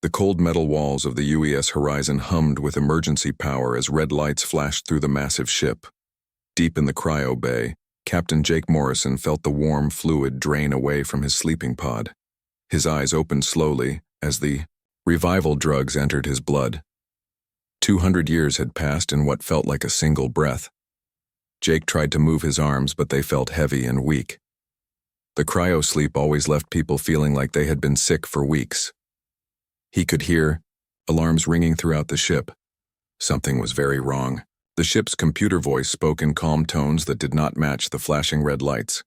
The cold metal walls of the UES horizon hummed with emergency power as red lights flashed through the massive ship. Deep in the cryo bay, Captain Jake Morrison felt the warm fluid drain away from his sleeping pod. His eyes opened slowly as the revival drugs entered his blood. 200 years had passed in what felt like a single breath. Jake tried to move his arms, but they felt heavy and weak. The cryo sleep always left people feeling like they had been sick for weeks. He could hear alarms ringing throughout the ship. Something was very wrong. The ship's computer voice spoke in calm tones that did not match the flashing red lights.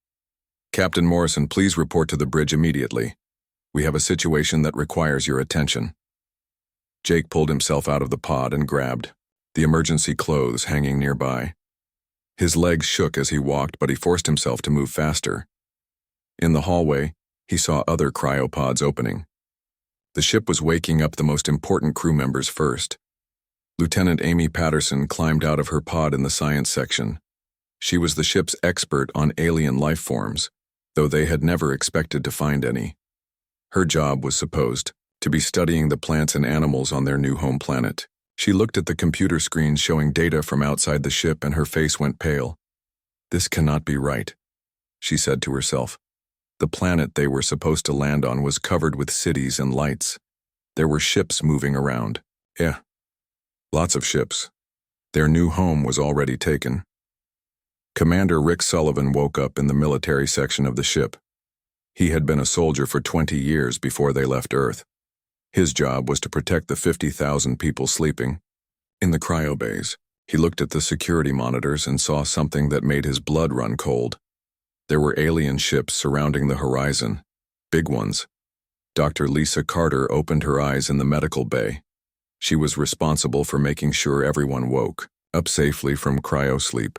"Captain Morrison, please report to the bridge immediately. We have a situation that requires your attention." Jake pulled himself out of the pod and grabbed the emergency clothes hanging nearby. His legs shook as he walked, but he forced himself to move faster. In the hallway, he saw other cryopods opening. The ship was waking up the most important crew members first. Lieutenant Amy Patterson climbed out of her pod in the science section. She was the ship's expert on alien life forms, though they had never expected to find any. Her job was supposed to be studying the plants and animals on their new home planet. She looked at the computer screens showing data from outside the ship, and her face went pale. "This cannot be right," she said to herself. The planet they were supposed to land on was covered with cities and lights. There were ships moving around. Yeah, lots of ships. Their new home was already taken. Commander Rick Sullivan woke up in the military section of the ship. He had been a soldier for 20 years before they left Earth. His job was to protect the 50,000 people sleeping. In the cryobays, he looked at the security monitors and saw something that made his blood run cold. There were alien ships surrounding the horizon, big ones. Dr. Lisa Carter opened her eyes in the medical bay. She was responsible for making sure everyone woke up safely from cryo sleep.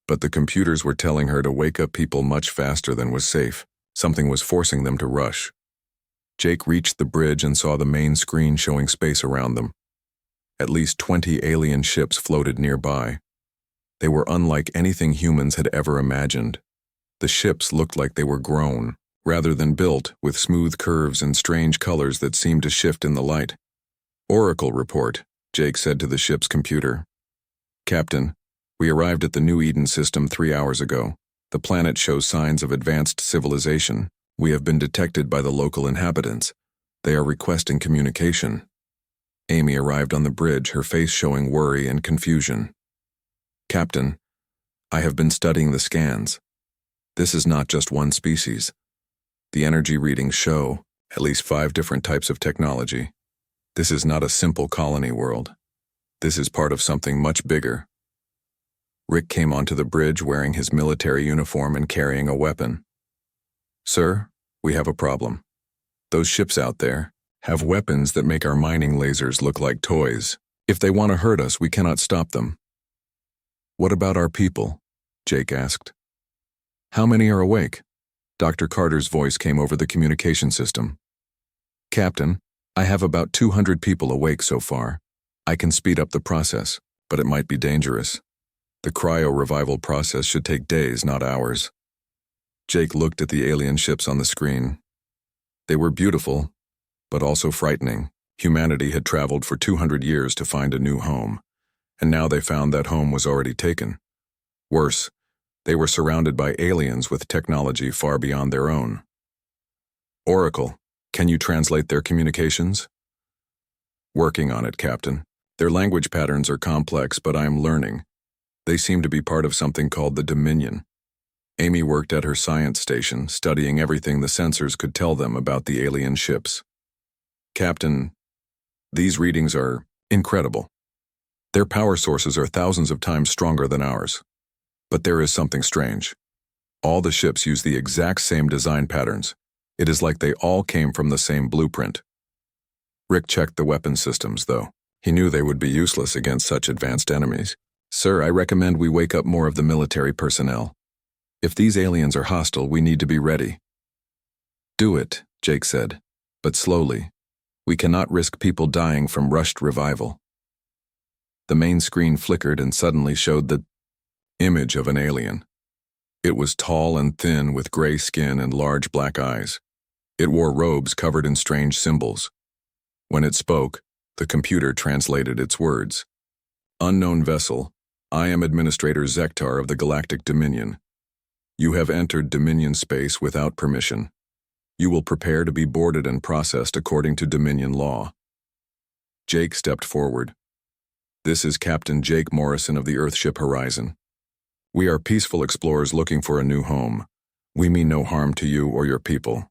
But the computers were telling her to wake up people much faster than was safe. Something was forcing them to rush. Jake reached the bridge and saw the main screen showing space around them. At least 20 alien ships floated nearby. They were unlike anything humans had ever imagined. The ships looked like they were grown, rather than built, with smooth curves and strange colors that seemed to shift in the light. "Oracle report," Jake said to the ship's computer. "Captain, we arrived at the New Eden system 3 hours ago. The planet shows signs of advanced civilization. We have been detected by the local inhabitants. They are requesting communication." Amy arrived on the bridge, her face showing worry and confusion. "Captain, I have been studying the scans. This is not just one species. The energy readings show at least 5 different types of technology. This is not a simple colony world. This is part of something much bigger." Rick came onto the bridge wearing his military uniform and carrying a weapon. "Sir, we have a problem. Those ships out there have weapons that make our mining lasers look like toys. If they want to hurt us, we cannot stop them." "What about our people?" Jake asked. "How many are awake?" Dr. Carter's voice came over the communication system. "Captain, I have about 200 people awake so far. I can speed up the process, but it might be dangerous. The cryo revival process should take days, not hours." Jake looked at the alien ships on the screen. They were beautiful, but also frightening. Humanity had traveled for 200 years to find a new home, and now they found that home was already taken. Worse, they were surrounded by aliens with technology far beyond their own. "Oracle, can you translate their communications?" "Working on it, Captain. Their language patterns are complex, but I am learning. They seem to be part of something called the Dominion." Amy worked at her science station, studying everything the sensors could tell them about the alien ships. "Captain, these readings are incredible. Their power sources are thousands of times stronger than ours. But there is something strange. All the ships use the exact same design patterns. It is like they all came from the same blueprint." Rick checked the weapon systems, though. He knew they would be useless against such advanced enemies. "Sir, I recommend we wake up more of the military personnel. If these aliens are hostile, we need to be ready." "Do it," Jake said, "but slowly. We cannot risk people dying from rushed revival." The main screen flickered and suddenly showed the image of an alien. It was tall and thin with gray skin and large black eyes. It wore robes covered in strange symbols. When it spoke, the computer translated its words. Unknown vessel, I am Administrator Zektar of the Galactic Dominion. You have entered Dominion space without permission. You will prepare to be boarded and processed according to Dominion law. Jake stepped forward. This is Captain Jake Morrison of the Earthship Horizon. We are peaceful explorers looking for a new home. We mean no harm to you or your people.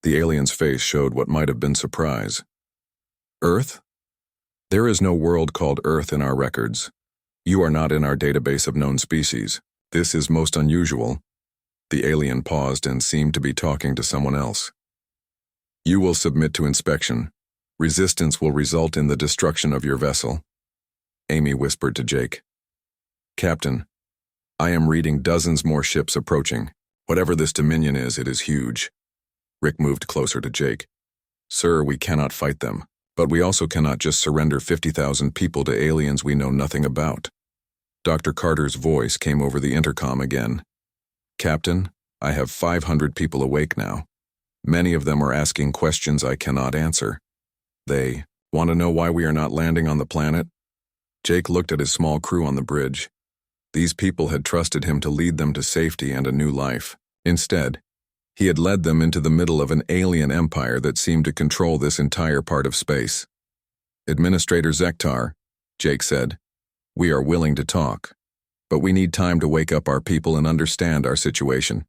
The alien's face showed what might have been surprise. Earth? There is no world called Earth in our records. You are not in our database of known species. This is most unusual. The alien paused and seemed to be talking to someone else. You will submit to inspection. Resistance will result in the destruction of your vessel. Amy whispered to Jake. Captain, I am reading dozens more ships approaching. Whatever this Dominion is, it is huge. Rick moved closer to Jake. Sir, we cannot fight them, but we also cannot just surrender 50,000 people to aliens we know nothing about. Dr. Carter's voice came over the intercom again. Captain, I have 500 people awake now. Many of them are asking questions I cannot answer. They want to know why we are not landing on the planet. Jake looked at his small crew on the bridge. These people had trusted him to lead them to safety and a new life. Instead, he had led them into the middle of an alien empire that seemed to control this entire part of space. Administrator Zektar, Jake said, we are willing to talk, but we need time to wake up our people and understand our situation.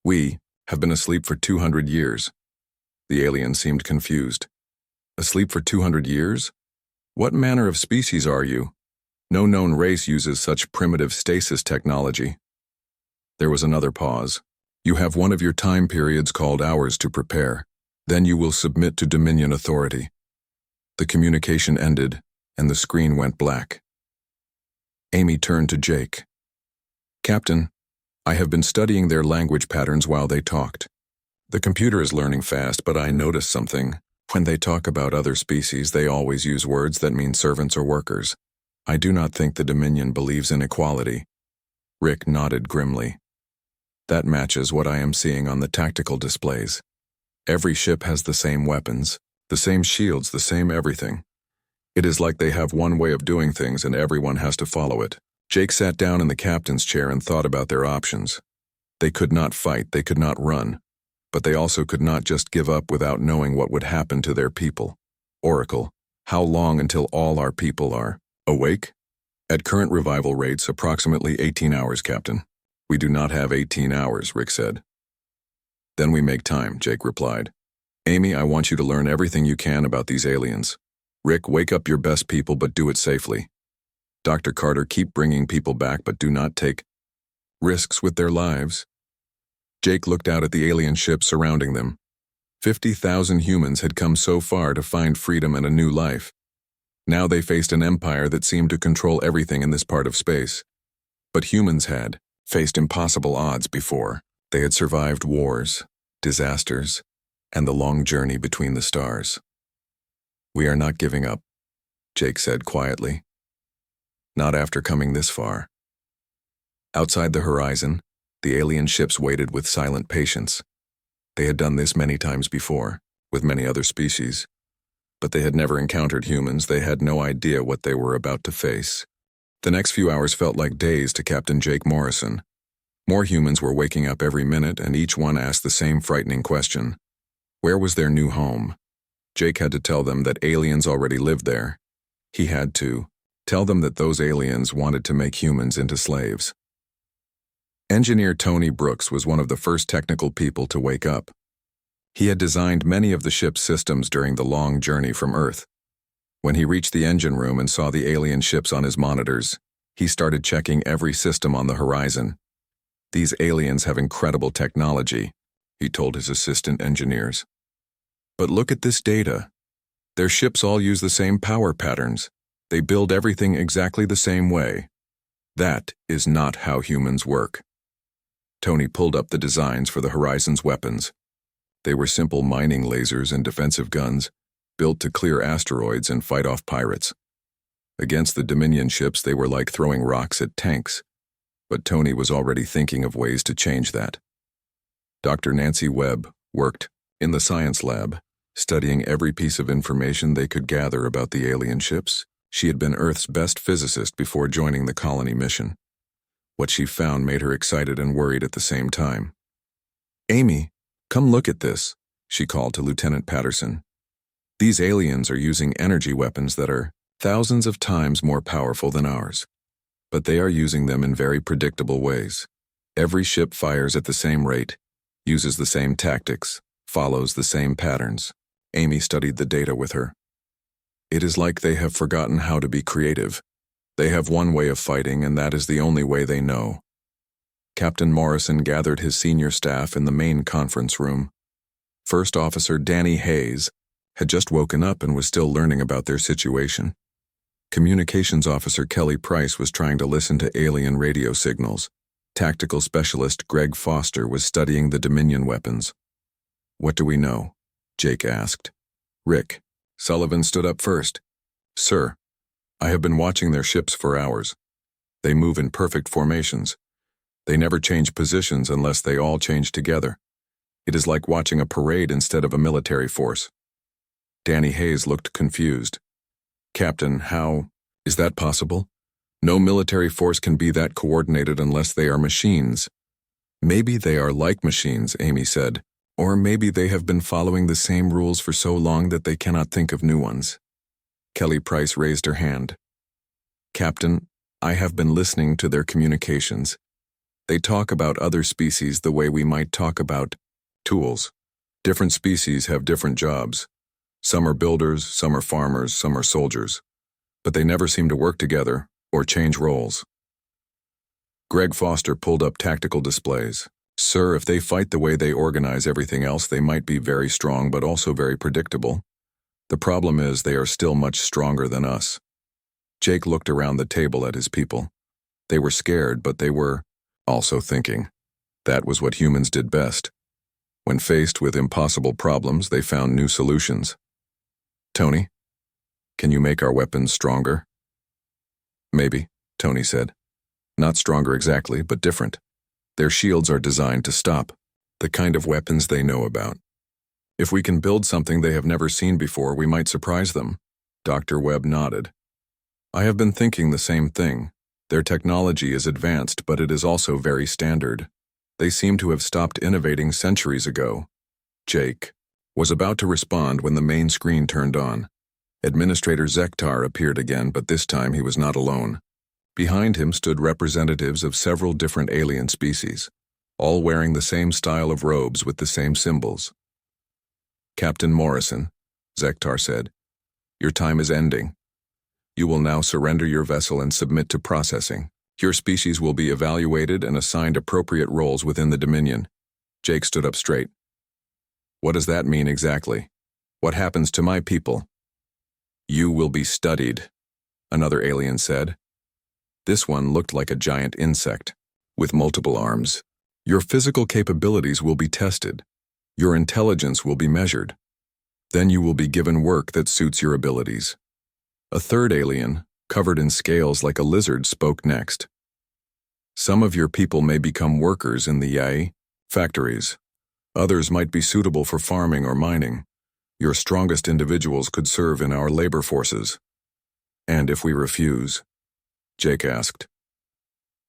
We have been asleep for 200 years. The alien seemed confused. Asleep for 200 years? What manner of species are you? No known race uses such primitive stasis technology. There was another pause. You have one of your time periods called hours to prepare. Then you will submit to Dominion authority. The communication ended, and the screen went black. Amy turned to Jake. Captain, I have been studying their language patterns while they talked. The computer is learning fast, but I noticed something. When they talk about other species, they always use words that mean servants or workers. I do not think the Dominion believes in equality. Rick nodded grimly. That matches what I am seeing on the tactical displays. Every ship has the same weapons, the same shields, the same everything. It is like they have one way of doing things and everyone has to follow it. Jake sat down in the captain's chair and thought about their options. They could not fight, they could not run, but they also could not just give up without knowing what would happen to their people. Oracle, how long until all our people are awake? At current revival rates, approximately 18 hours, Captain. We do not have 18 hours, Rick said. Then we make time, Jake replied. Amy, I want you to learn everything you can about these aliens. Rick, wake up your best people, but do it safely. Dr. Carter, keep bringing people back, but do not take risks with their lives. Jake looked out at the alien ship surrounding them. 50,000 humans had come so far to find freedom and a new life. Now they faced an empire that seemed to control everything in this part of space. But humans had faced impossible odds before. They had survived wars, disasters, and the long journey between the stars. We are not giving up, Jake said quietly. Not after coming this far. Outside the horizon, the alien ships waited with silent patience. They had done this many times before, with many other species. But they had never encountered humans. They had no idea what they were about to face. The next few hours felt like days to Captain Jake Morrison. More humans were waking up every minute, and each one asked the same frightening question. Where was their new home? Jake had to tell them that aliens already lived there. He had to tell them that those aliens wanted to make humans into slaves. Engineer Tony Brooks was one of the first technical people to wake up. He had designed many of the ship's systems during the long journey from Earth. When he reached the engine room and saw the alien ships on his monitors, he started checking every system on the horizon. These aliens have incredible technology, he told his assistant engineers. But look at this data. Their ships all use the same power patterns. They build everything exactly the same way. That is not how humans work. Tony pulled up the designs for the Horizon's weapons. They were simple mining lasers and defensive guns, built to clear asteroids and fight off pirates. Against the Dominion ships, they were like throwing rocks at tanks. But Tony was already thinking of ways to change that. Dr. Nancy Webb worked in the science lab, studying every piece of information they could gather about the alien ships. She had been Earth's best physicist before joining the colony mission. What she found made her excited and worried at the same time. "Amy, come look at this," she called to Lieutenant Patterson. "These aliens are using energy weapons that are thousands of times more powerful than ours. But they are using them in very predictable ways. Every ship fires at the same rate, uses the same tactics, follows the same patterns." Amy studied the data with her. "It is like they have forgotten how to be creative. They have one way of fighting, and that is the only way they know." Captain Morrison gathered his senior staff in the main conference room. First Officer Danny Hayes had just woken up and was still learning about their situation. Communications Officer Kelly Price was trying to listen to alien radio signals. Tactical Specialist Greg Foster was studying the Dominion weapons. "What do we know?" Jake asked. Rick Sullivan stood up first. "Sir, I have been watching their ships for hours. They move in perfect formations. They never change positions unless they all change together. It is like watching a parade instead of a military force." Danny Hayes looked confused. "Captain, how is that possible? No military force can be that coordinated unless they are machines." "Maybe they are like machines," Amy said. "Or maybe they have been following the same rules for so long that they cannot think of new ones." Kelly Price raised her hand. "Captain, I have been listening to their communications. They talk about other species the way we might talk about tools. Different species have different jobs. Some are builders, some are farmers, some are soldiers. But they never seem to work together or change roles." Greg Foster pulled up tactical displays. "Sir, if they fight the way they organize everything else, they might be very strong but also very predictable. The problem is they are still much stronger than us." Jake looked around the table at his people. They were scared, but they were also thinking. That was what humans did best. When faced with impossible problems, they found new solutions. "Tony, can you make our weapons stronger?" "Maybe," Tony said. "Not stronger exactly, but different. Their shields are designed to stop the kind of weapons they know about. If we can build something they have never seen before, we might surprise them." Dr. Webb nodded. "I have been thinking the same thing. Their technology is advanced, but it is also very standard. They seem to have stopped innovating centuries ago." Jake was about to respond when the main screen turned on. Administrator Zektar appeared again, but this time he was not alone. Behind him stood representatives of several different alien species, all wearing the same style of robes with the same symbols. "Captain Morrison," Zektar said, "your time is ending. You will now surrender your vessel and submit to processing. Your species will be evaluated and assigned appropriate roles within the Dominion." Jake stood up straight. "What does that mean exactly? What happens to my people?" "You will be studied," another alien said. This one looked like a giant insect, with multiple arms. "Your physical capabilities will be tested. Your intelligence will be measured. Then you will be given work that suits your abilities." A third alien, covered in scales like a lizard, spoke next. "Some of your people may become workers in the YAI factories. Others might be suitable for farming or mining. Your strongest individuals could serve in our labor forces." "And if we refuse?" Jake asked.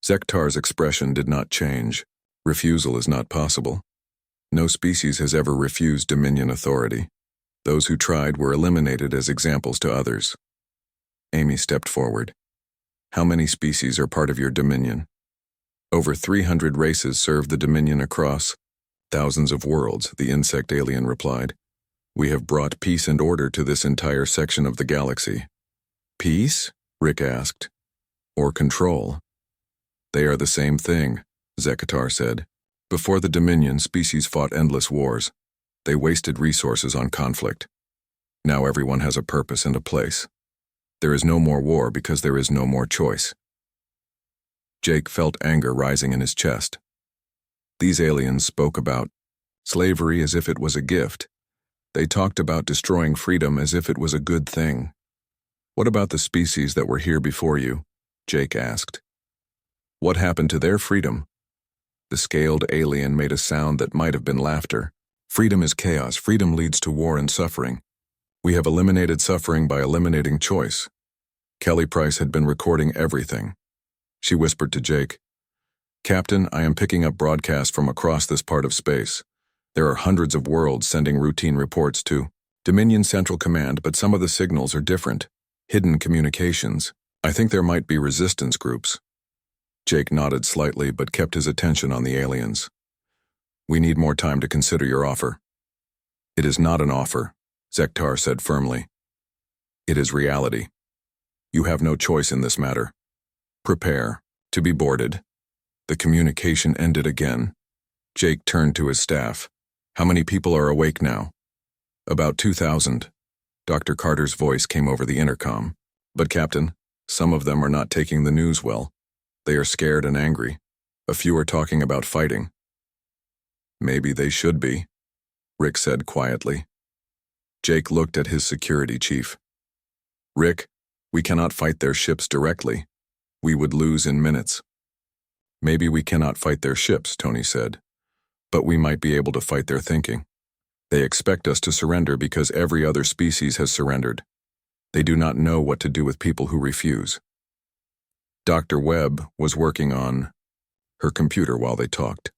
Zektar's expression did not change. "Refusal is not possible. No species has ever refused Dominion authority. Those who tried were eliminated as examples to others." Amy stepped forward. "How many species are part of your Dominion?" "Over 300 races serve the Dominion across thousands of worlds," the insect alien replied. "We have brought peace and order to this entire section of the galaxy." "Peace?" Rick asked. "Or control?" "They are the same thing," Zektar said. "Before the Dominion, species fought endless wars. They wasted resources on conflict. Now everyone has a purpose and a place. There is no more war because there is no more choice." Jake felt anger rising in his chest. These aliens spoke about slavery as if it was a gift. They talked about destroying freedom as if it was a good thing. "What about the species that were here before you?" Jake asked. "What happened to their freedom?" The scaled alien made a sound that might have been laughter. Freedom is chaos. Freedom leads to war and suffering. We have eliminated suffering by eliminating choice. Kelly Price had been recording everything. She whispered to Jake, "Captain, I am picking up broadcasts from across this part of space. There are hundreds of worlds sending routine reports to Dominion Central Command, but some of the signals are different. Hidden communications. I think there might be resistance groups." Jake nodded slightly but kept his attention on the aliens. "We need more time to consider your offer." "It is not an offer," Zektar said firmly. "It is reality. You have no choice in this matter. Prepare to be boarded." The communication ended again. Jake turned to his staff. "How many people are awake now?" "About 2,000. Dr. Carter's voice came over the intercom. "But Captain, some of them are not taking the news well. They are scared and angry. A few are talking about fighting." "Maybe they should be," Rick said quietly. Jake looked at his security chief. "Rick, we cannot fight their ships directly. We would lose in minutes." "Maybe we cannot fight their ships," Tony said. "But we might be able to fight their thinking. They expect us to surrender because every other species has surrendered. They do not know what to do with people who refuse." Dr. Webb was working on her computer while they talked.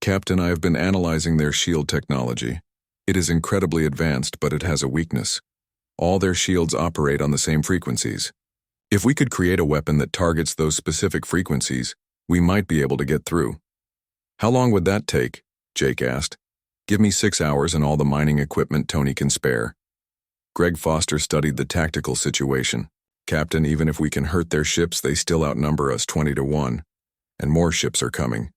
"Captain, I have been analyzing their shield technology. It is incredibly advanced, but it has a weakness. All their shields operate on the same frequencies. If we could create a weapon that targets those specific frequencies, we might be able to get through." "How long would that take?" Jake asked. "Give me 6 hours and all the mining equipment Tony can spare." Greg Foster studied the tactical situation. "Captain, even if we can hurt their ships, they still outnumber us 20-1, and more ships are coming."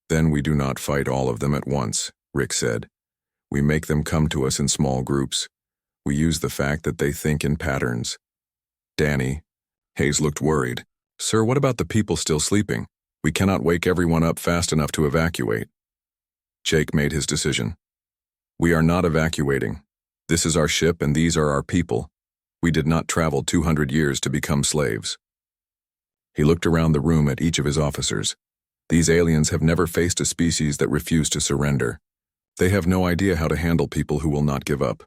"Then we do not fight all of them at once," Rick said. "We make them come to us in small groups. We use the fact that they think in patterns." "Danny," Hayes looked worried. "Sir, what about the people still sleeping? We cannot wake everyone up fast enough to evacuate." Jake made his decision. "We are not evacuating. This is our ship and these are our people. We did not travel 200 years to become slaves." He looked around the room at each of his officers. These aliens have never faced a species that refused to surrender. They have no idea how to handle people who will not give up.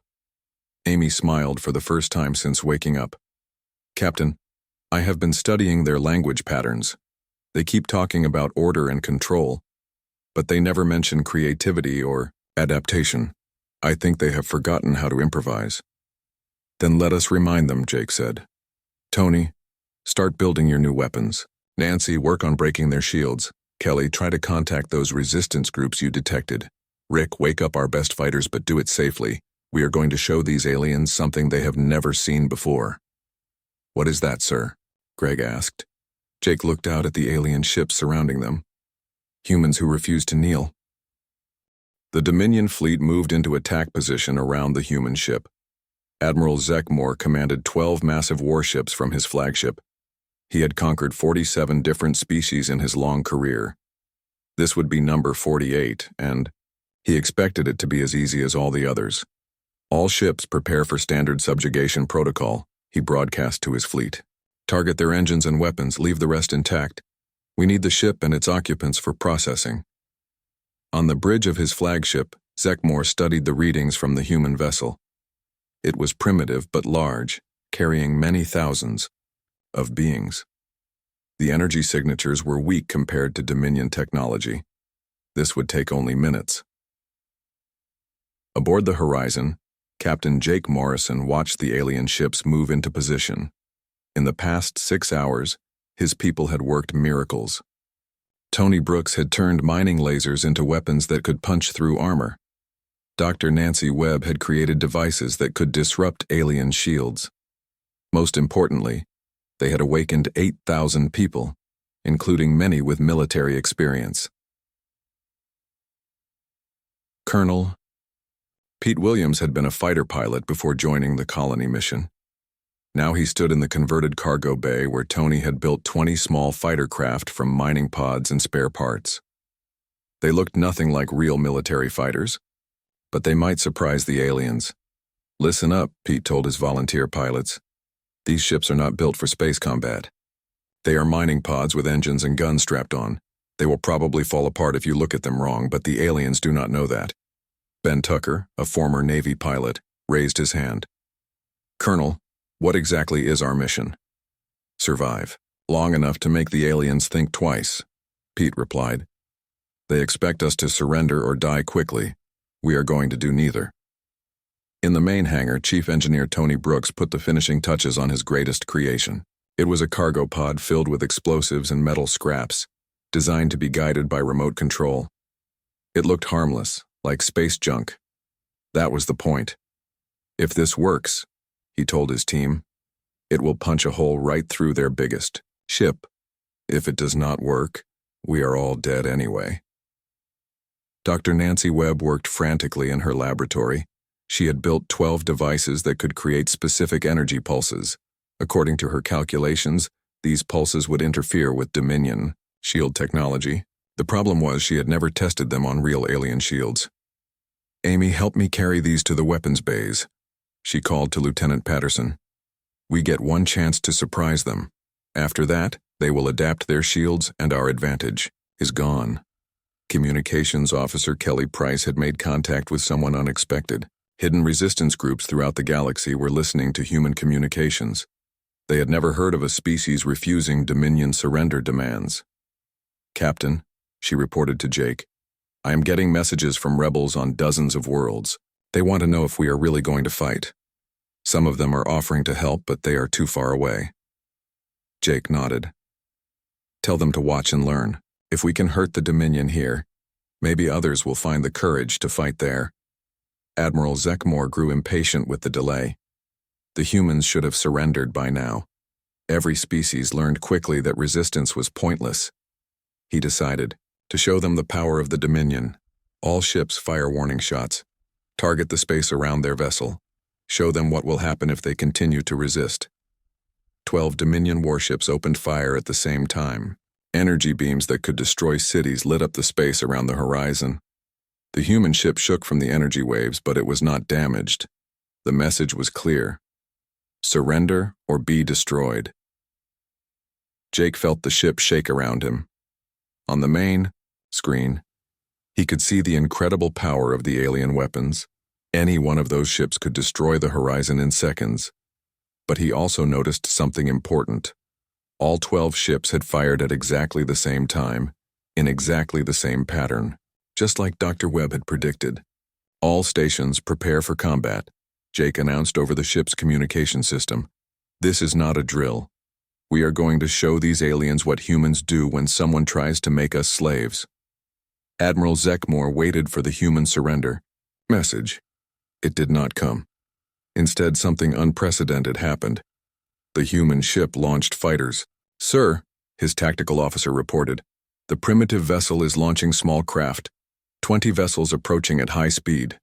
Amy smiled for the first time since waking up. "Captain, I have been studying their language patterns. They keep talking about order and control, but they never mention creativity or adaptation. I think they have forgotten how to improvise." "Then let us remind them," Jake said. "Tony, start building your new weapons. Nancy, work on breaking their shields. Kelly, try to contact those resistance groups you detected. Rick, wake up our best fighters, but do it safely. We are going to show these aliens something they have never seen before." "What is that, sir?" Greg asked. Jake looked out at the alien ships surrounding them. "Humans who refuse to kneel." The Dominion fleet moved into attack position around the human ship. Admiral Zekmore commanded 12 massive warships from his flagship. He had conquered 47 different species in his long career. This would be number 48, and he expected it to be as easy as all the others. "All ships prepare for standard subjugation protocol," he broadcast to his fleet. "Target their engines and weapons, leave the rest intact. We need the ship and its occupants for processing." On the bridge of his flagship, Zekmore studied the readings from the human vessel. It was primitive but large, carrying many thousands of beings. The energy signatures were weak compared to Dominion technology. This would take only minutes. Aboard the Horizon, Captain Jake Morrison watched the alien ships move into position. In the past 6 hours, his people had worked miracles. Tony Brooks had turned mining lasers into weapons that could punch through armor. Dr. Nancy Webb had created devices that could disrupt alien shields. Most importantly, they had awakened 8,000 people, including many with military experience. Colonel Pete Williams had been a fighter pilot before joining the colony mission. Now he stood in the converted cargo bay where Tony had built 20 small fighter craft from mining pods and spare parts. They looked nothing like real military fighters, but they might surprise the aliens. "Listen up," Pete told his volunteer pilots. "These ships are not built for space combat. They are mining pods with engines and guns strapped on. They will probably fall apart if you look at them wrong, but the aliens do not know that. Ben Tucker, a former Navy pilot, raised his hand. "Colonel, what exactly is our mission?" "Survive. Long enough to make the aliens think twice," Pete replied. "They expect us to surrender or die quickly. We are going to do neither." In the main hangar, Chief Engineer Tony Brooks put the finishing touches on his greatest creation. It was a cargo pod filled with explosives and metal scraps, designed to be guided by remote control. It looked harmless, like space junk. That was the point. "If this works," he told his team, "it will punch a hole right through their biggest ship. If it does not work, we are all dead anyway." Dr. Nancy Webb worked frantically in her laboratory. She had built 12 devices that could create specific energy pulses. According to her calculations, these pulses would interfere with Dominion shield technology. The problem was she had never tested them on real alien shields. "Amy, help me carry these to the weapons bays," she called to Lieutenant Patterson. "We get one chance to surprise them. After that, they will adapt their shields and our advantage is gone." Communications Officer Kelly Price had made contact with someone unexpected. Hidden resistance groups throughout the galaxy were listening to human communications. They had never heard of a species refusing Dominion surrender demands. "Captain," she reported to Jake, "I am getting messages from rebels on dozens of worlds. They want to know if we are really going to fight. Some of them are offering to help, but they are too far away." Jake nodded. "Tell them to watch and learn. If we can hurt the Dominion here, maybe others will find the courage to fight there." Admiral Zekmore grew impatient with the delay. The humans should have surrendered by now. Every species learned quickly that resistance was pointless. He decided to show them the power of the Dominion. All ships fire warning shots. Target the space around their vessel. Show them what will happen if they continue to resist. 12 Dominion warships opened fire at the same time. Energy beams that could destroy cities lit up the space around the horizon. The human ship shook from the energy waves, but it was not damaged. The message was clear: surrender or be destroyed. Jake felt the ship shake around him. On the main screen, he could see the incredible power of the alien weapons. Any one of those ships could destroy the horizon in seconds. But he also noticed something important. All 12 ships had fired at exactly the same time, in exactly the same pattern, just like Dr. Webb had predicted. "All stations prepare for combat," Jake announced over the ship's communication system. "This is not a drill. We are going to show these aliens what humans do when someone tries to make us slaves." Admiral Zekmore waited for the human surrender message. It did not come. Instead, something unprecedented happened. The human ship launched fighters. "Sir," his tactical officer reported, "the primitive vessel is launching small craft. 20 vessels approaching at high speed."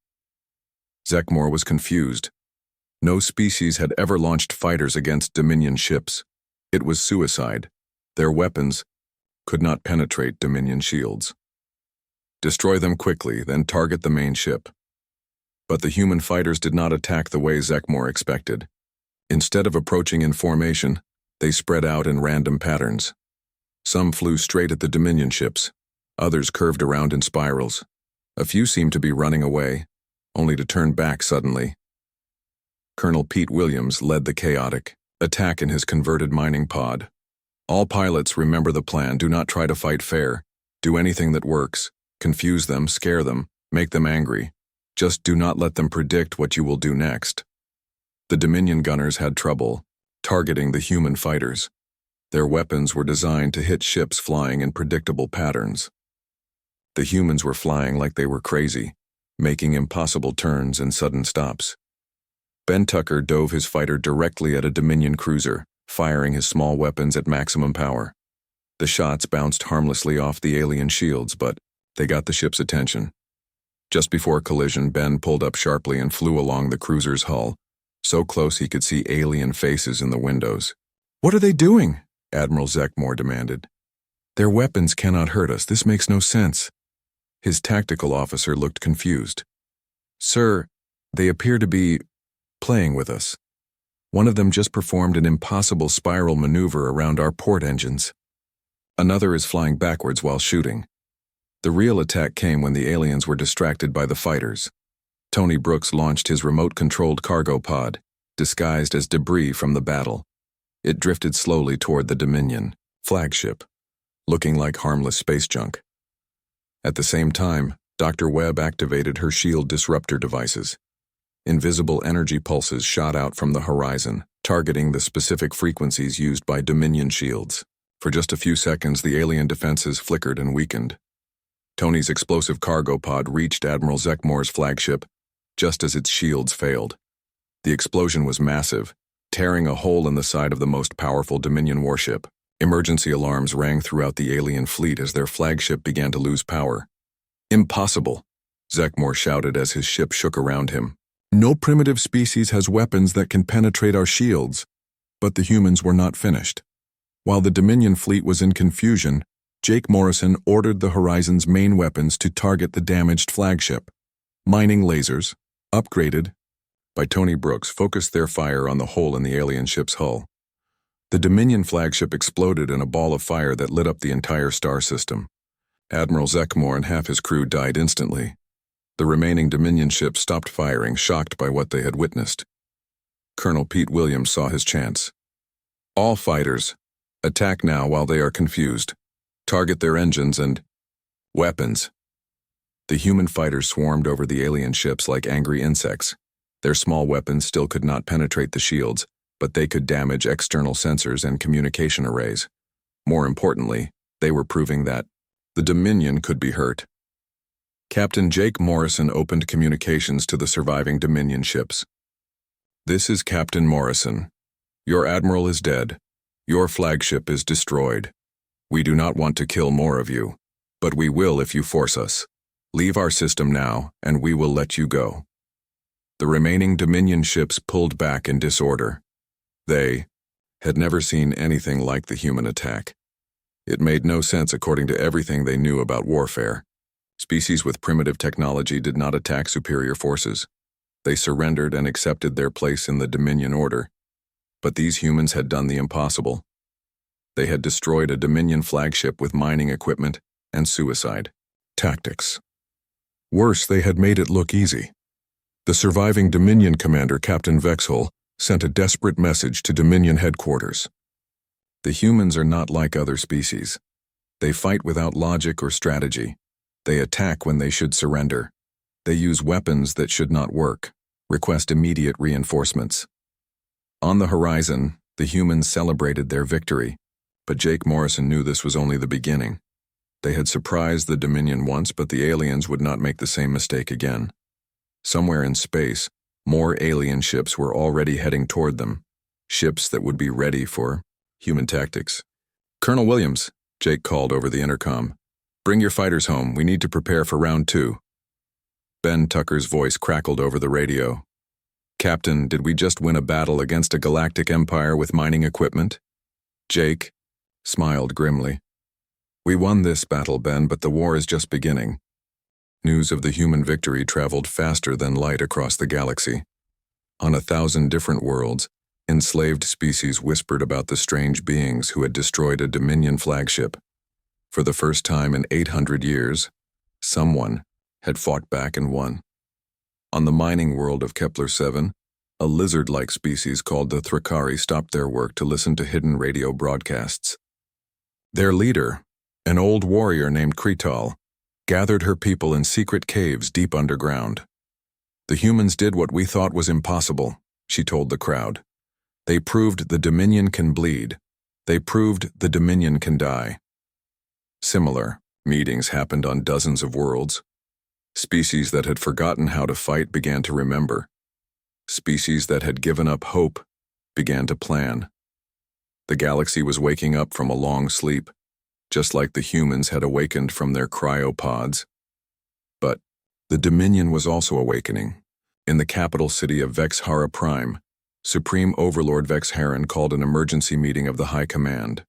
Zekmore was confused. No species had ever launched fighters against Dominion ships. It was suicide. Their weapons could not penetrate Dominion shields. "Destroy them quickly, then target the main ship." But the human fighters did not attack the way Zekmore expected. Instead of approaching in formation, they spread out in random patterns. Some flew straight at the Dominion ships. Others curved around in spirals. A few seemed to be running away, only to turn back suddenly. Colonel Pete Williams led the chaotic attack in his converted mining pod. "All pilots, remember the plan. Do not try to fight fair. Do anything that works. Confuse them, scare them, make them angry. Just do not let them predict what you will do next." The Dominion gunners had trouble targeting the human fighters. Their weapons were designed to hit ships flying in predictable patterns. The humans were flying like they were crazy, making impossible turns and sudden stops. Ben Tucker dove his fighter directly at a Dominion cruiser, firing his small weapons at maximum power. The shots bounced harmlessly off the alien shields, but they got the ship's attention. Just before collision, Ben pulled up sharply and flew along the cruiser's hull, so close he could see alien faces in the windows. "What are they doing?" Admiral Zekmore demanded. "Their weapons cannot hurt us. This makes no sense." His tactical officer looked confused. "Sir, they appear to be playing with us. One of them just performed an impossible spiral maneuver around our port engines. Another is flying backwards while shooting. The real attack came when the aliens were distracted by the fighters. Tony Brooks launched his remote-controlled cargo pod, disguised as debris from the battle. It drifted slowly toward the Dominion flagship, looking like harmless space junk. At the same time, Dr. Webb activated her shield disruptor devices. Invisible energy pulses shot out from the horizon, targeting the specific frequencies used by Dominion shields. For just a few seconds, the alien defenses flickered and weakened. Tony's explosive cargo pod reached Admiral Zekmore's flagship just as its shields failed. The explosion was massive, tearing a hole in the side of the most powerful Dominion warship. Emergency alarms rang throughout the alien fleet as their flagship began to lose power. "Impossible," Zekmore shouted as his ship shook around him. "No primitive species has weapons that can penetrate our shields." But the humans were not finished. While the Dominion fleet was in confusion, Jake Morrison ordered the Horizon's main weapons to target the damaged flagship. Mining lasers, upgraded by Tony Brooks, focused their fire on the hole in the alien ship's hull. The Dominion flagship exploded in a ball of fire that lit up the entire star system. Admiral Zekmore and half his crew died instantly. The remaining Dominion ships stopped firing, shocked by what they had witnessed. Colonel Pete Williams saw his chance. "All fighters, attack now while they are confused. Target their engines and weapons." The human fighters swarmed over the alien ships like angry insects. Their small weapons still could not penetrate the shields, but they could damage external sensors and communication arrays. More importantly, they were proving that the Dominion could be hurt. Captain Jake Morrison opened communications to the surviving Dominion ships. "This is Captain Morrison. Your admiral is dead. Your flagship is destroyed. We do not want to kill more of you, but we will if you force us. Leave our system now, and we will let you go." The remaining Dominion ships pulled back in disorder. They had never seen anything like the human attack. It made no sense according to everything they knew about warfare. Species with primitive technology did not attack superior forces. They surrendered and accepted their place in the Dominion order. But these humans had done the impossible. They had destroyed a Dominion flagship with mining equipment and suicide tactics. Worse, they had made it look easy. The surviving Dominion commander, Captain Vexhol, sent a desperate message to Dominion headquarters. "The humans are not like other species. They fight without logic or strategy. They attack when they should surrender. They use weapons that should not work. Request immediate reinforcements." On the horizon, the humans celebrated their victory, but Jake Morrison knew this was only the beginning. They had surprised the Dominion once, but the aliens would not make the same mistake again. Somewhere in space, more alien ships were already heading toward them, ships that would be ready for human tactics. "Colonel Williams," Jake called over the intercom, "bring your fighters home. We need to prepare for round 2. Ben Tucker's voice crackled over the radio. "Captain, did we just win a battle against a galactic empire with mining equipment?" Jake smiled grimly. "We won this battle, Ben, but the war is just beginning." News of the human victory traveled faster than light across the galaxy. On 1,000 different worlds, enslaved species whispered about the strange beings who had destroyed a Dominion flagship. For the first time in 800 years, someone had fought back and won. On the mining world of Kepler-7, a lizard-like species called the Thrakari stopped their work to listen to hidden radio broadcasts. Their leader, an old warrior named Krital, gathered her people in secret caves deep underground. "The humans did what we thought was impossible," she told the crowd. "They proved the Dominion can bleed. They proved the Dominion can die." Similar meetings happened on dozens of worlds. Species that had forgotten how to fight began to remember. Species that had given up hope began to plan. The galaxy was waking up from a long sleep, just like the humans had awakened from their cryopods. But the Dominion was also awakening. In the capital city of Vexhara Prime, Supreme Overlord Vexharan called an emergency meeting of the High Command.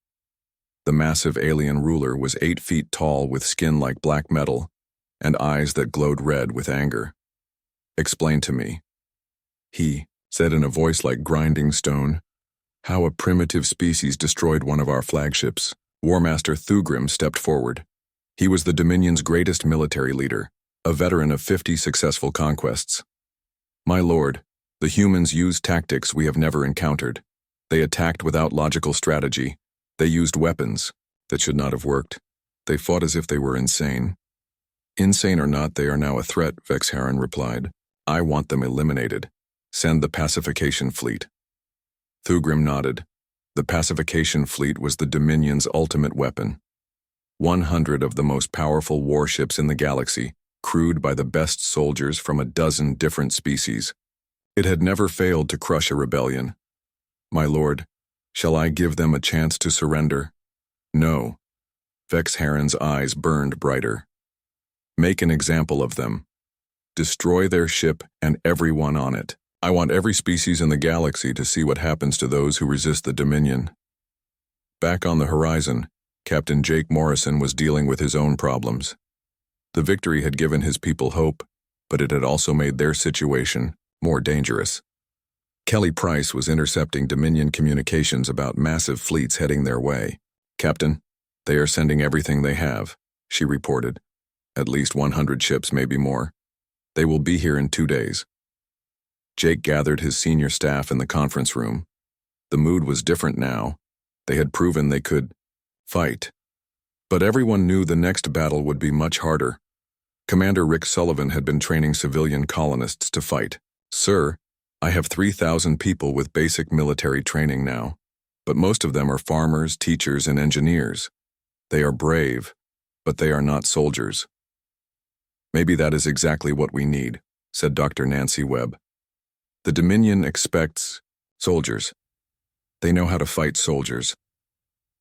The massive alien ruler was 8 feet tall with skin like black metal and eyes that glowed red with anger. "Explain to me," he said in a voice like grinding stone, "how a primitive species destroyed one of our flagships." War Master Thugrim stepped forward. He was the Dominion's greatest military leader, a veteran of 50 successful conquests. My lord, the humans used tactics we have never encountered. They attacked without logical strategy. They used weapons that should not have worked. They fought as if they were insane. Insane or not, they are now a threat, Vexharan replied. I want them eliminated. Send the pacification fleet. Thugrim nodded. The pacification fleet was the Dominion's ultimate weapon. 100 of the most powerful warships in the galaxy, crewed by the best soldiers from a dozen different species. It had never failed to crush a rebellion. My lord, shall I give them a chance to surrender? No. Vexharan's eyes burned brighter. Make an example of them. Destroy their ship and everyone on it. I want every species in the galaxy to see what happens to those who resist the Dominion. Back on the horizon, Captain Jake Morrison was dealing with his own problems. The victory had given his people hope, but it had also made their situation more dangerous. Kelly Price was intercepting Dominion communications about massive fleets heading their way. Captain, they are sending everything they have, she reported. At least 100 ships, maybe more. They will be here in 2 days. Jake gathered his senior staff in the conference room. The mood was different now. They had proven they could fight. But everyone knew the next battle would be much harder. Commander Rick Sullivan had been training civilian colonists to fight. Sir, I have 3,000 people with basic military training now, but most of them are farmers, teachers, and engineers. They are brave, but they are not soldiers. Maybe that is exactly what we need, said Dr. Nancy Webb. The Dominion expects soldiers. They know how to fight soldiers,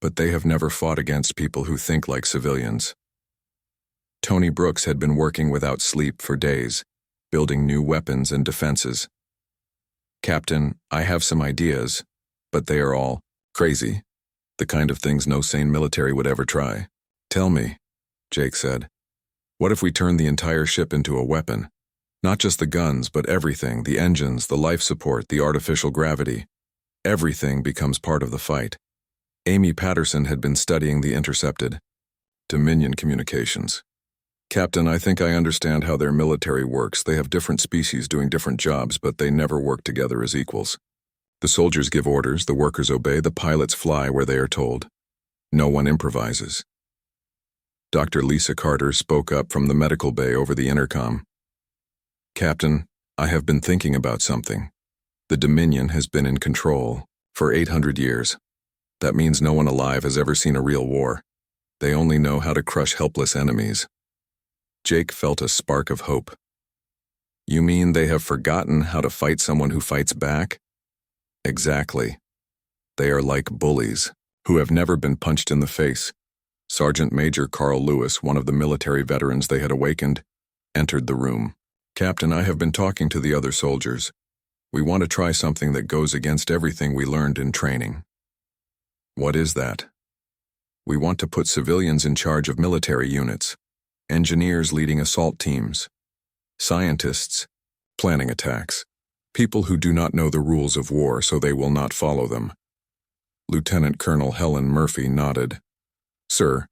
but they have never fought against people who think like civilians. Tony Brooks had been working without sleep for days, building new weapons and defenses. Captain, I have some ideas, but they are all crazy, the kind of things no sane military would ever try. Tell me, Jake said. What if we turn the entire ship into a weapon? Not just the guns, but everything, the engines, the life support, the artificial gravity. Everything becomes part of the fight. Amy Patterson had been studying the intercepted Dominion communications. Captain, I think I understand how their military works. They have different species doing different jobs, but they never work together as equals. The soldiers give orders, the workers obey, the pilots fly where they are told. No one improvises. Dr. Lisa Carter spoke up from the medical bay over the intercom. Captain, I have been thinking about something. The Dominion has been in control for 800 years. That means no one alive has ever seen a real war. They only know how to crush helpless enemies. Jake felt a spark of hope. You mean they have forgotten how to fight someone who fights back? Exactly. They are like bullies who have never been punched in the face. Sergeant Major Carl Lewis, one of the military veterans they had awakened, entered the room. Captain, I have been talking to the other soldiers. We want to try something that goes against everything we learned in training. What is that? We want to put civilians in charge of military units, engineers leading assault teams, scientists planning attacks, people who do not know the rules of war so they will not follow them. Lieutenant Colonel Helen Murphy nodded. Sir,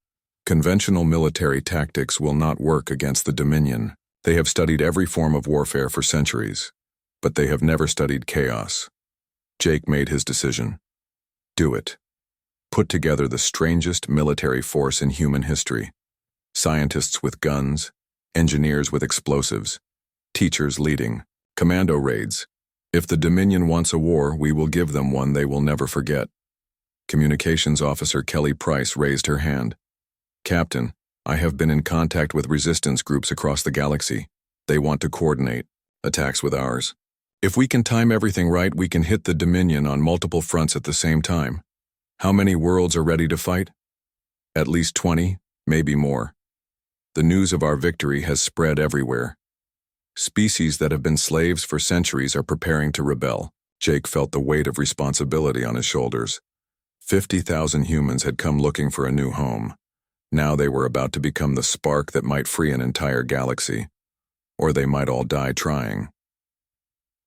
conventional military tactics will not work against the Dominion. They have studied every form of warfare for centuries, but they have never studied chaos. Jake made his decision. Do it. Put together the strangest military force in human history. Scientists with guns, engineers with explosives, teachers leading, commando raids. If the Dominion wants a war, we will give them one they will never forget. Communications Officer Kelly Price raised her hand. Captain, I have been in contact with resistance groups across the galaxy. They want to coordinate attacks with ours. If we can time everything right, we can hit the Dominion on multiple fronts at the same time. How many worlds are ready to fight? At least 20, maybe more. The news of our victory has spread everywhere. Species that have been slaves for centuries are preparing to rebel. Jake felt the weight of responsibility on his shoulders. 50,000 humans had come looking for a new home. Now they were about to become the spark that might free an entire galaxy. Or they might all die trying.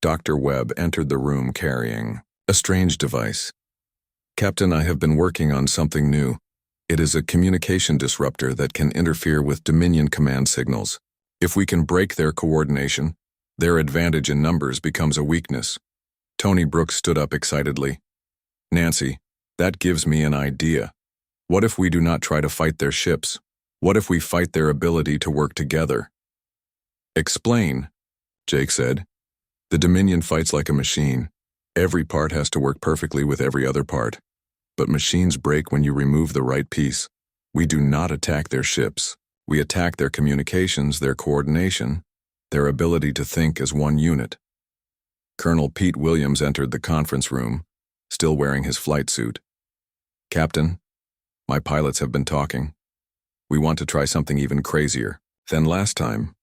Dr. Webb entered the room carrying a strange device. Captain, I have been working on something new. It is a communication disruptor that can interfere with Dominion command signals. If we can break their coordination, Their advantage in numbers becomes a weakness. Tony Brooks stood up excitedly. Nancy, that gives me an idea. What if we do not try to fight their ships? What if we fight their ability to work together? Explain, Jake said. The Dominion fights like a machine. Every part has to work perfectly with every other part. But machines break when you remove the right piece. We do not attack their ships. We attack their communications, their coordination, their ability to think as one unit. Colonel Pete Williams entered the conference room, still wearing his flight suit. Captain, my pilots have been talking. We want to try something even crazier than last time.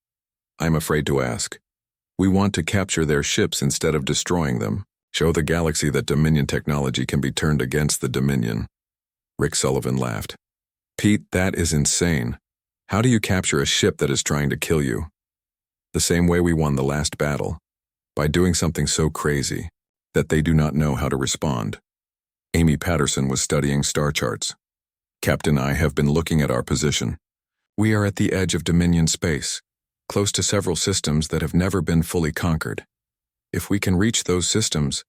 I'm afraid to ask. We want to capture their ships instead of destroying them. Show the galaxy that Dominion technology can be turned against the Dominion. Rick Sullivan laughed. Pete, that is insane. How do you capture a ship that is trying to kill you? The same way we won the last battle. By doing something so crazy that they do not know how to respond. Amy Patterson was studying star charts. Captain, I have been looking at our position. We are at the edge of Dominion space, close to several systems that have never been fully conquered. If we can reach those systems,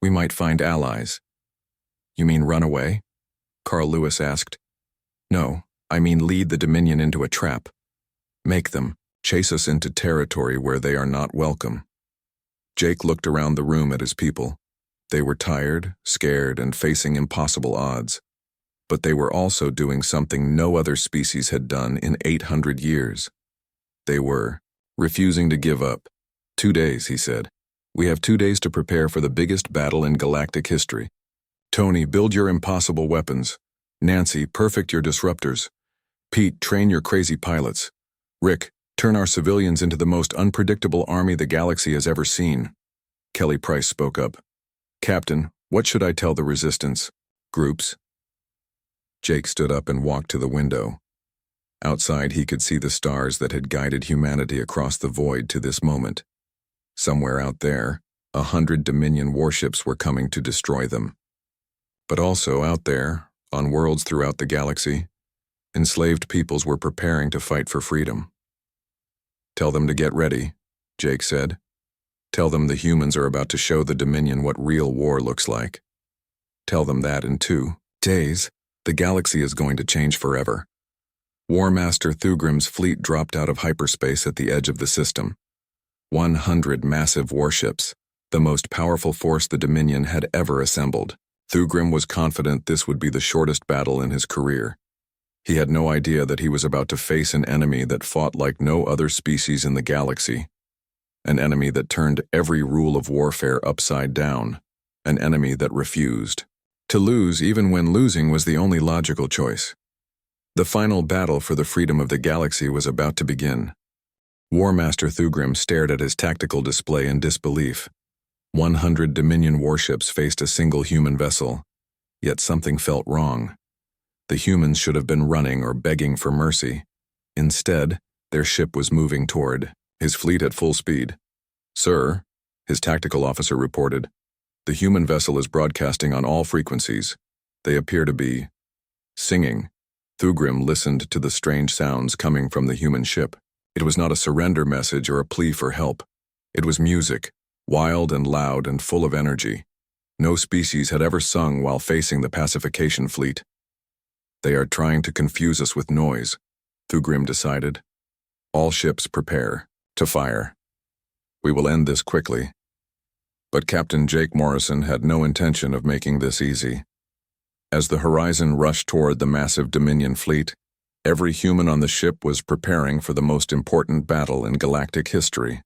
we might find allies. You mean run away? Carl Lewis asked. No, I mean lead the Dominion into a trap. Make them chase us into territory where they are not welcome. Jake looked around the room at his people. They were tired, scared, and facing impossible odds. But they were also doing something no other species had done in 800 years. They were refusing to give up. 2 days, he said. We have 2 days to prepare for the biggest battle in galactic history. Tony, build your impossible weapons. Nancy, perfect your disruptors. Pete, train your crazy pilots. Rick, turn our civilians into the most unpredictable army the galaxy has ever seen. Kelly Price spoke up. Captain, what should I tell the resistance? Groups? Jake stood up and walked to the window. Outside, he could see the stars that had guided humanity across the void to this moment. Somewhere out there, 100 Dominion warships were coming to destroy them. But also out there, on worlds throughout the galaxy, enslaved peoples were preparing to fight for freedom. Tell them to get ready, Jake said. Tell them the humans are about to show the Dominion what real war looks like. Tell them that in 2 days, the galaxy is going to change forever. War Master Thugrim's fleet dropped out of hyperspace at the edge of the system. 100 massive warships, the most powerful force the Dominion had ever assembled. Thugrim was confident this would be the shortest battle in his career. He had no idea that he was about to face an enemy that fought like no other species in the galaxy. An enemy that turned every rule of warfare upside down. An enemy that refused to lose even when losing was the only logical choice. The final battle for the freedom of the galaxy was about to begin. War Master Thugrim stared at his tactical display in disbelief. 100 Dominion warships faced a single human vessel, yet something felt wrong. The humans should have been running or begging for mercy. Instead, their ship was moving toward his fleet at full speed. Sir, his tactical officer reported, the human vessel is broadcasting on all frequencies. They appear to be singing. Thugrim listened to the strange sounds coming from the human ship. It was not a surrender message or a plea for help. It was music, wild and loud and full of energy. No species had ever sung while facing the pacification fleet. They are trying to confuse us with noise, Thugrim decided. All ships prepare to fire. We will end this quickly. But Captain Jake Morrison had no intention of making this easy. As the horizon rushed toward the massive Dominion fleet, every human on the ship was preparing for the most important battle in galactic history.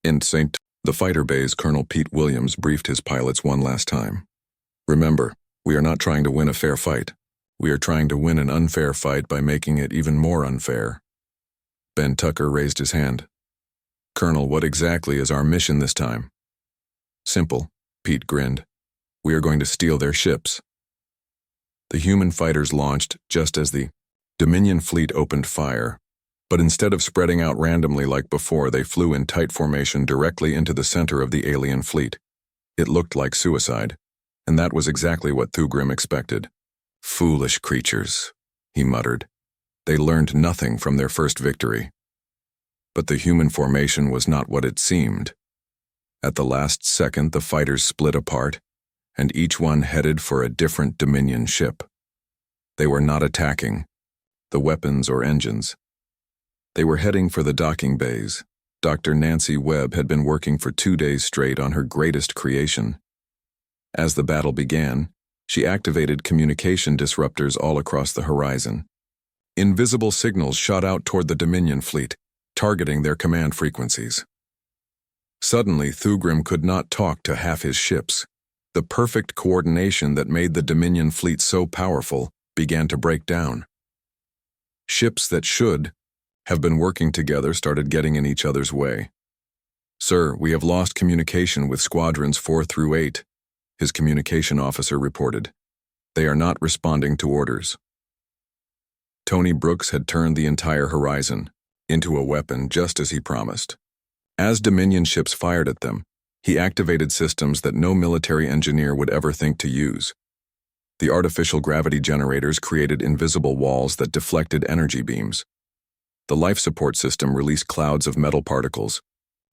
In the fighter bay's Colonel Pete Williams briefed his pilots one last time. Remember, we are not trying to win a fair fight. We are trying to win an unfair fight by making it even more unfair. Ben Tucker raised his hand. Colonel, what exactly is our mission this time? Simple, Pete grinned. We are going to steal their ships. The human fighters launched just as the Dominion fleet opened fire, but instead of spreading out randomly like before, they flew in tight formation directly into the center of the alien fleet. It looked like suicide, and that was exactly what Thugrim expected. Foolish creatures, he muttered. They learned nothing from their first victory. But the human formation was not what it seemed. At the last second, the fighters split apart, and each one headed for a different Dominion ship. They were not attacking the weapons or engines. They were heading for the docking bays. Dr. Nancy Webb had been working for 2 days straight on her greatest creation. As the battle began, she activated communication disruptors all across the horizon. Invisible signals shot out toward the Dominion fleet, targeting their command frequencies. Suddenly, Thugrim could not talk to half his ships. The perfect coordination that made the Dominion fleet so powerful began to break down. Ships that should have been working together started getting in each other's way. "Sir, we have lost communication with squadrons 4 through 8, his communication officer reported. "They are not responding to orders." Tony Brooks had turned the entire horizon into a weapon just as he promised. As Dominion ships fired at them, he activated systems that no military engineer would ever think to use. The artificial gravity generators created invisible walls that deflected energy beams. The life support system released clouds of metal particles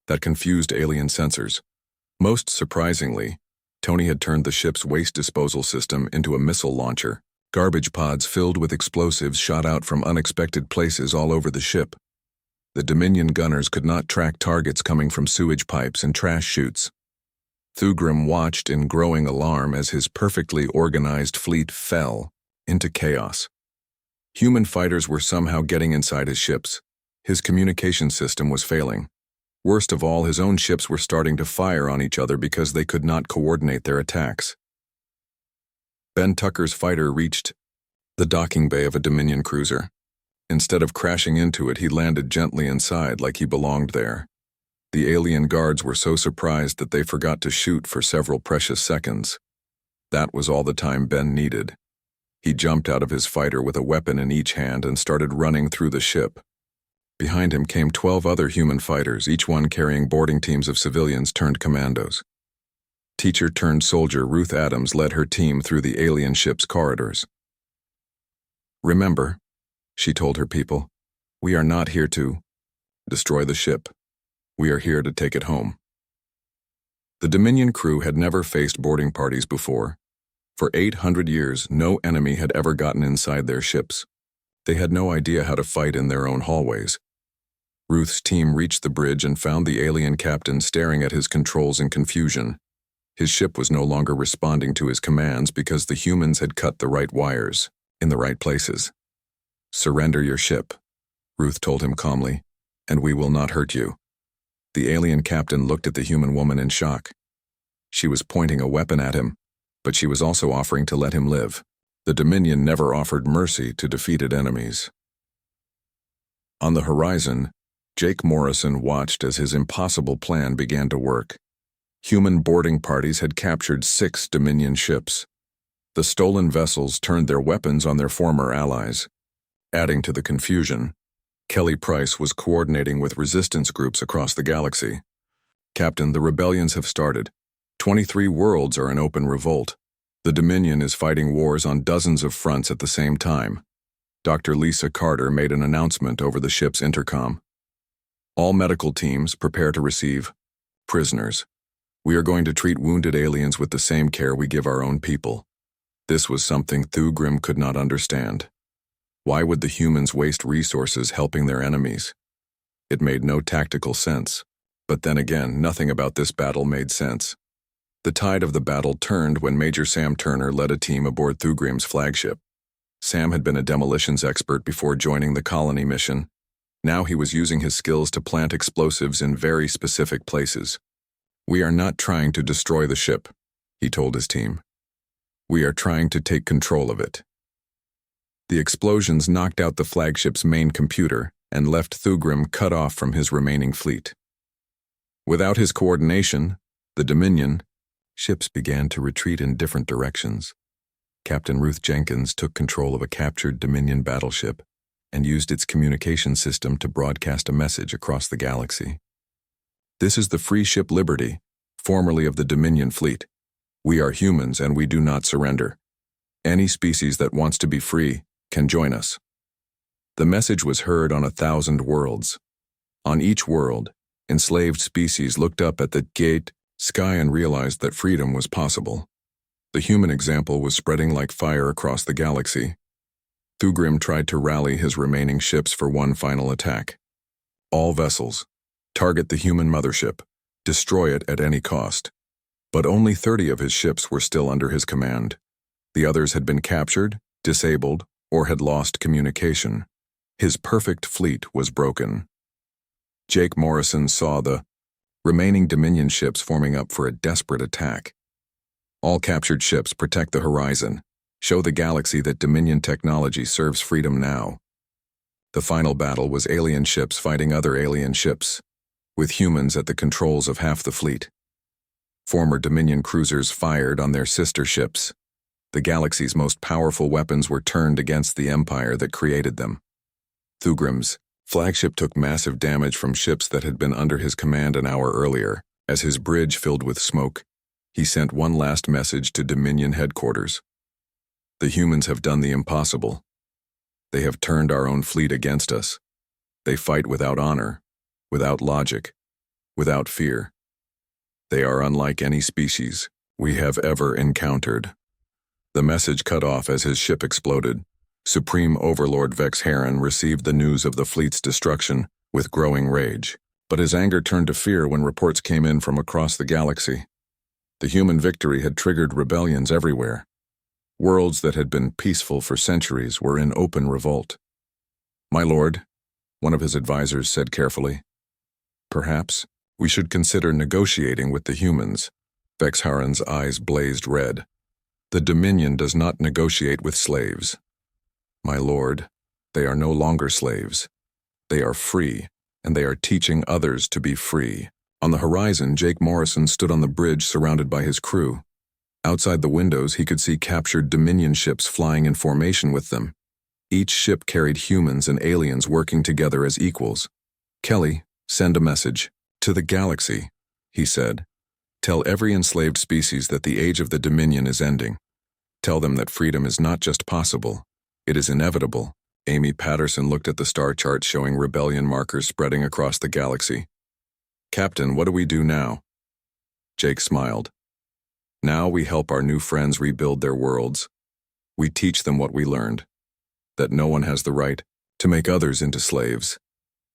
that confused alien sensors. Most surprisingly, Tony had turned the ship's waste disposal system into a missile launcher. Garbage pods filled with explosives shot out from unexpected places all over the ship. The Dominion gunners could not track targets coming from sewage pipes and trash chutes. Thugrim watched in growing alarm as his perfectly organized fleet fell into chaos. Human fighters were somehow getting inside his ships. His communication system was failing. Worst of all, his own ships were starting to fire on each other because they could not coordinate their attacks. Ben Tucker's fighter reached the docking bay of a Dominion cruiser. Instead of crashing into it, he landed gently inside like he belonged there. The alien guards were so surprised that they forgot to shoot for several precious seconds. That was all the time Ben needed. He jumped out of his fighter with a weapon in each hand and started running through the ship. Behind him came 12 other human fighters, each one carrying boarding teams of civilians turned commandos. Teacher-turned-soldier Ruth Adams led her team through the alien ship's corridors. "Remember," she told her people, "we are not here to destroy the ship. We are here to take it home." The Dominion crew had never faced boarding parties before. For 800 years, no enemy had ever gotten inside their ships. They had no idea how to fight in their own hallways. Ruth's team reached the bridge and found the alien captain staring at his controls in confusion. His ship was no longer responding to his commands because the humans had cut the right wires in the right places. "Surrender your ship," Ruth told him calmly, "and we will not hurt you." The alien captain looked at the human woman in shock. She was pointing a weapon at him, but she was also offering to let him live. The Dominion never offered mercy to defeated enemies. On the horizon, Jake Morrison watched as his impossible plan began to work. Human boarding parties had captured 6 Dominion ships. The stolen vessels turned their weapons on their former allies. Adding to the confusion, Kelly Price was coordinating with resistance groups across the galaxy. "Captain, the rebellions have started. 23 worlds are in open revolt. The Dominion is fighting wars on dozens of fronts at the same time." Dr. Lisa Carter made an announcement over the ship's intercom. "All medical teams prepare to receive prisoners. We are going to treat wounded aliens with the same care we give our own people." This was something Thugrim could not understand. Why would the humans waste resources helping their enemies? It made no tactical sense. But then again, nothing about this battle made sense. The tide of the battle turned when Major Sam Turner led a team aboard Thugrim's flagship. Sam had been a demolitions expert before joining the colony mission. Now he was using his skills to plant explosives in very specific places. "We are not trying to destroy the ship," he told his team. "We are trying to take control of it." The explosions knocked out the flagship's main computer and left Thugrim cut off from his remaining fleet. Without his coordination, the Dominion ships began to retreat in different directions. Captain Ruth Jenkins took control of a captured Dominion battleship and used its communication system to broadcast a message across the galaxy. "This is the free ship Liberty, formerly of the Dominion fleet. We are humans and we do not surrender. Any species that wants to be free can join us." The message was heard on 1,000 worlds. On each world, enslaved species looked up at the gate sky and realized that freedom was possible. The human example was spreading like fire across the galaxy. Thugrim tried to rally his remaining ships for one final attack. All vessels, target the human mothership, destroy it at any cost. But only 30 of his ships were still under his command. The others had been captured, disabled, or had lost communication. His perfect fleet was broken. Jake Morrison saw the remaining Dominion ships forming up for a desperate attack. All captured ships protect the horizon, show the galaxy that Dominion technology serves freedom now. The final battle was alien ships fighting other alien ships, with humans at the controls of half the fleet. Former Dominion cruisers fired on their sister ships. The galaxy's most powerful weapons were turned against the empire that created them. Thugrim's flagship took massive damage from ships that had been under his command an hour earlier. As his bridge filled with smoke, he sent one last message to Dominion headquarters. The humans have done the impossible. They have turned our own fleet against us. They fight without honor, without logic, without fear. They are unlike any species we have ever encountered. The message cut off as his ship exploded. Supreme Overlord Vex Heron received the news of the fleet's destruction with growing rage, but his anger turned to fear when reports came in from across the galaxy. The human victory had triggered rebellions everywhere. Worlds that had been peaceful for centuries were in open revolt. "My lord," one of his advisors said carefully, "perhaps we should consider negotiating with the humans." Vex Heron's eyes blazed red. "The Dominion does not negotiate with slaves." "My lord, they are no longer slaves. They are free, and they are teaching others to be free." On the horizon, Jake Morrison stood on the bridge surrounded by his crew. Outside the windows, he could see captured Dominion ships flying in formation with them. Each ship carried humans and aliens working together as equals. "Kelly, send a message. To the galaxy," he said. "Tell every enslaved species that the age of the Dominion is ending. Tell them that freedom is not just possible, it is inevitable." Amy Patterson looked at the star chart showing rebellion markers spreading across the galaxy. "Captain, what do we do now?" Jake smiled. "Now we help our new friends rebuild their worlds. We teach them what we learned, that no one has the right to make others into slaves,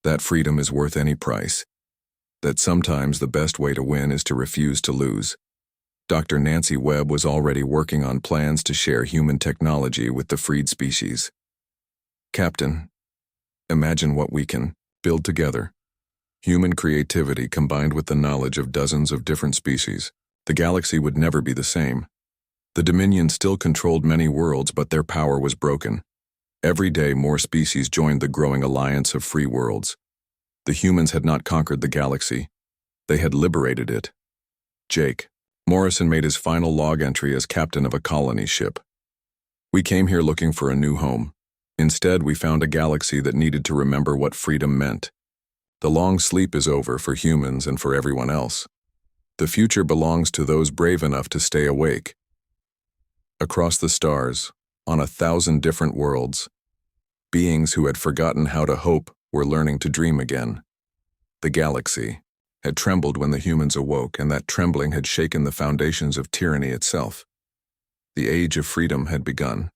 that freedom is worth any price, that sometimes the best way to win is to refuse to lose." Dr. Nancy Webb was already working on plans to share human technology with the freed species. "Captain, imagine what we can build together. Human creativity combined with the knowledge of dozens of different species. The galaxy would never be the same. The Dominion still controlled many worlds, but their power was broken. Every day more species joined the growing alliance of free worlds. The humans had not conquered the galaxy. They had liberated it. Jake Morrison made his final log entry as captain of a colony ship. "We came here looking for a new home. Instead, we found a galaxy that needed to remember what freedom meant. The long sleep is over for humans and for everyone else. The future belongs to those brave enough to stay awake." Across the stars, on 1,000 different worlds, beings who had forgotten how to hope were learning to dream again. The galaxy had trembled when the humans awoke, and that trembling had shaken the foundations of tyranny itself. The age of freedom had begun.